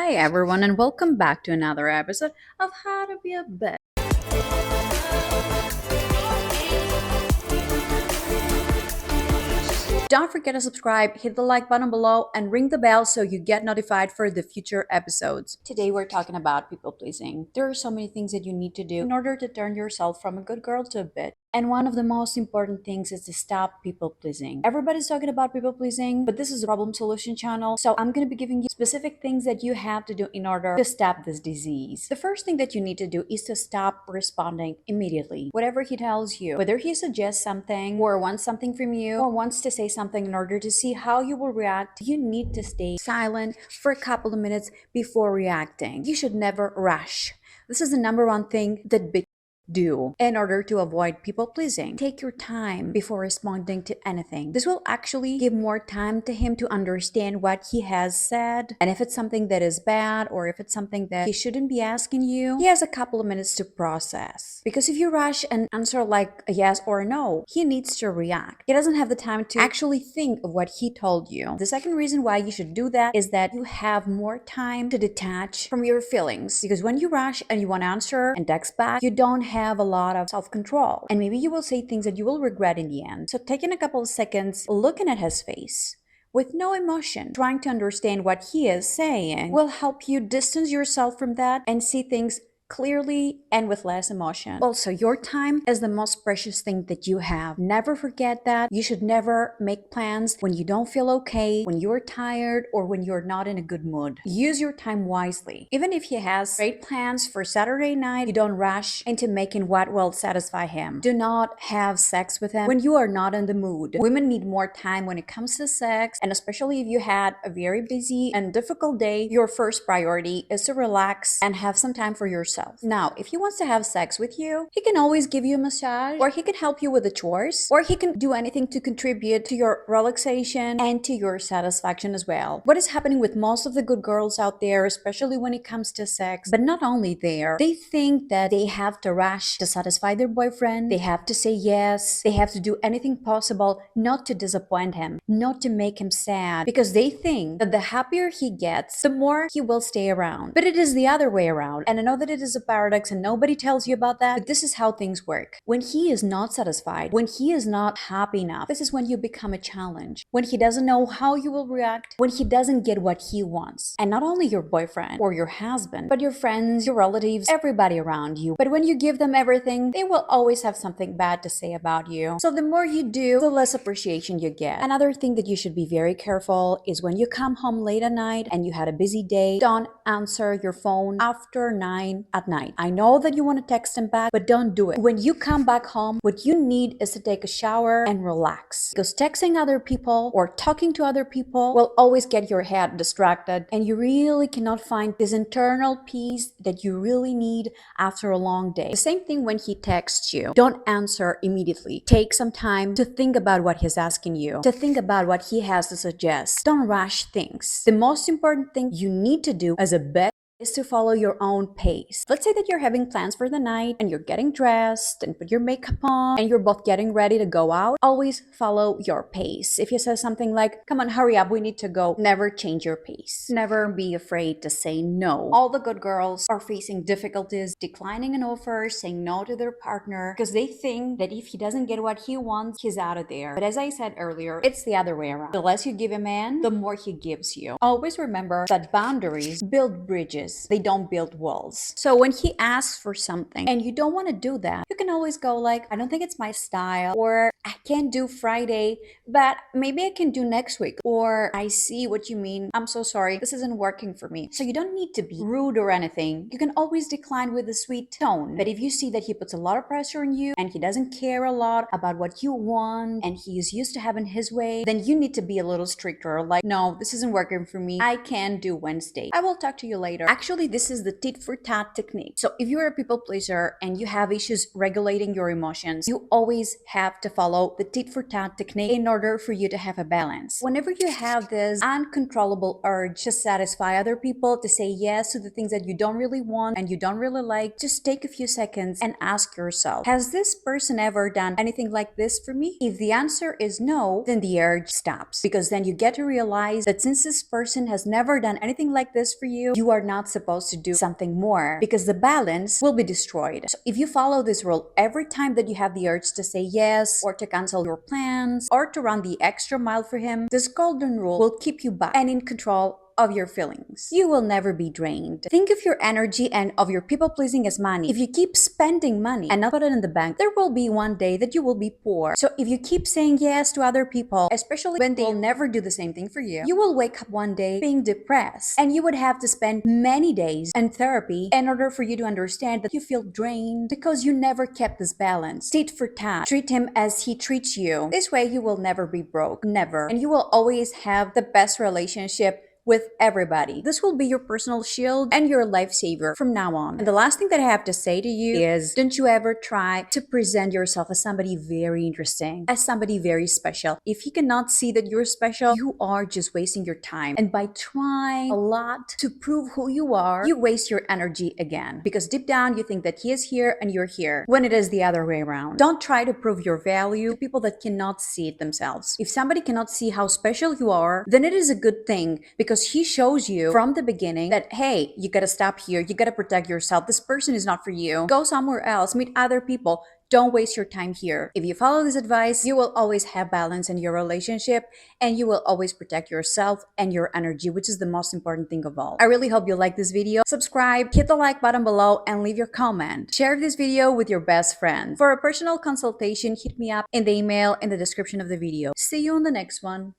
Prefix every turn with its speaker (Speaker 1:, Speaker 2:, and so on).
Speaker 1: Hey everyone, and welcome back to another episode of How to Be a Bitch. Don't forget to subscribe, hit the like button below, and ring the bell so you get notified for the future episodes. Today we're talking about people pleasing. There are so many things that you need to do in order to turn yourself from a good girl to a bitch. And one of the most important things is to stop people pleasing. Everybody's talking about people pleasing, but this is a problem solution channel. So I'm going to be giving you specific things that you have to do in order to stop this disease. The first thing that you need to do is to stop responding immediately. Whatever he tells you, whether he suggests something or wants something from you or wants to say something in order to see how you will react, you need to stay silent for a couple of minutes before reacting. You should never rush. This is the number one thing that do in order to avoid people pleasing. Take your time before responding to anything. This will actually give more time to him to understand what he has said, and if it's something that is bad or if it's something that he shouldn't be asking you, he has a couple of minutes to process. Because if you rush and answer like a yes or a no, he needs to react. He doesn't have the time to actually think of what he told you. The second reason why you should do that is that you have more time to detach from your feelings, because when you rush and you want to answer and text back, you don't have a lot of self-control, and maybe you will say things that you will regret in the end. So taking a couple of seconds looking at his face with no emotion, trying to understand what he is saying, will help you distance yourself from that and see things clearly and with less emotion. Also, your time is the most precious thing that you have. Never forget that. You should never make plans when you don't feel okay, when you're tired, or when you're not in a good mood. Use your time wisely. Even if he has great plans for Saturday night, you don't rush into making what will satisfy him. Do not have sex with him when you are not in the mood. Women need more time when it comes to sex, and especially if you had a very busy and difficult day, your first priority is to relax and have some time for yourself. Now, if he wants to have sex with you, he can always give you a massage, or he can help you with the chores, or he can do anything to contribute to your relaxation and to your satisfaction as well. What is happening with most of the good girls out there, especially when it comes to sex, but not only there, they think that they have to rush to satisfy their boyfriend, they have to say yes, they have to do anything possible not to disappoint him, not to make him sad, because they think that the happier he gets, the more he will stay around. But it is the other way around, and I know that it is a paradox and nobody tells you about that, but this is how things work. When he is not satisfied, when he is not happy enough, this is when you become a challenge. When he doesn't know how you will react, when he doesn't get what he wants. And not only your boyfriend or your husband, but your friends, your relatives, everybody around you. But when you give them everything, they will always have something bad to say about you. So the more you do, the less appreciation you get. Another thing that you should be very careful is when you come home late at night and you had a busy day, don't answer your phone after 9 at night. I know that you want to text him back, but don't do it. When you come back home, what you need is to take a shower and relax. Because texting other people or talking to other people will always get your head distracted, and you really cannot find this internal peace that you really need after a long day. The same thing when he texts you. Don't answer immediately. Take some time to think about what he's asking you, to think about what he has to suggest. Don't rush things. The most important thing you need to do as a bet is to follow your own pace. Let's say that you're having plans for the night and you're getting dressed and put your makeup on and you're both getting ready to go out. Always follow your pace. If he says something like, come on, hurry up, we need to go, never change your pace. Never be afraid to say no. All the good girls are facing difficulties declining an offer, saying no to their partner, because they think that if he doesn't get what he wants, he's out of there. But as I said earlier, it's the other way around. The less you give a man, the more he gives you. Always remember that boundaries build bridges. They don't build walls. So when he asks for something and you don't want to do that, you can always go like, I don't think it's my style, or I can't do Friday, but maybe I can do next week, or I see what you mean, I'm so sorry, this isn't working for me. So you don't need to be rude or anything. You can always decline with a sweet tone. But if you see that he puts a lot of pressure on you and he doesn't care a lot about what you want and he is used to having his way, then you need to be a little stricter. Like, no, this isn't working for me, I can do Wednesday, I will talk to you later. Actually, this is the tit-for-tat technique. So if you're a people pleaser and you have issues regulating your emotions, you always have to follow the tit-for-tat technique in order for you to have a balance. Whenever you have this uncontrollable urge to satisfy other people, to say yes to the things that you don't really want and you don't really like, just take a few seconds and ask yourself, has this person ever done anything like this for me? If the answer is no, then the urge stops, because then you get to realize that since this person has never done anything like this for you, you are not supposed to do something more, because the balance will be destroyed. So if you follow this rule every time that you have the urge to say yes, or to cancel your plans, or to run the extra mile for him, this golden rule will keep you back and in control of your feelings. You will never be drained. Think of your energy and of your people pleasing as money. If you keep spending money and not put it in the bank, there will be one day that you will be poor. So if you keep saying yes to other people, especially when they will never do the same thing for you, you will wake up one day being depressed, and you would have to spend many days in therapy in order for you to understand that you feel drained because you never kept this balance. Tit for tat. Treat him as he treats you. This way you will never be broke. Never. And you will always have the best relationship with everybody. This will be your personal shield and your lifesaver from now on. And the last thing that I have to say to you is, don't you ever try to present yourself as somebody very interesting, as somebody very special. If he cannot see that you're special, you are just wasting your time. And by trying a lot to prove who you are, you waste your energy again. Because deep down, you think that he is here and you're here, when it is the other way around. Don't try to prove your value to people that cannot see it themselves. If somebody cannot see how special you are, then it is a good thing, because he shows you from the beginning that, hey, you gotta stop here, you gotta protect yourself, this person is not for you, go somewhere else, meet other people, don't waste your time here. If you follow this advice, you will always have balance in your relationship, and you will always protect yourself and your energy, which is the most important thing of all. I really hope you like this video. Subscribe, hit the like button below, and leave your comment. Share this video with your best friends. For a personal consultation, hit me up in the email in the description of the video. See you on the next one.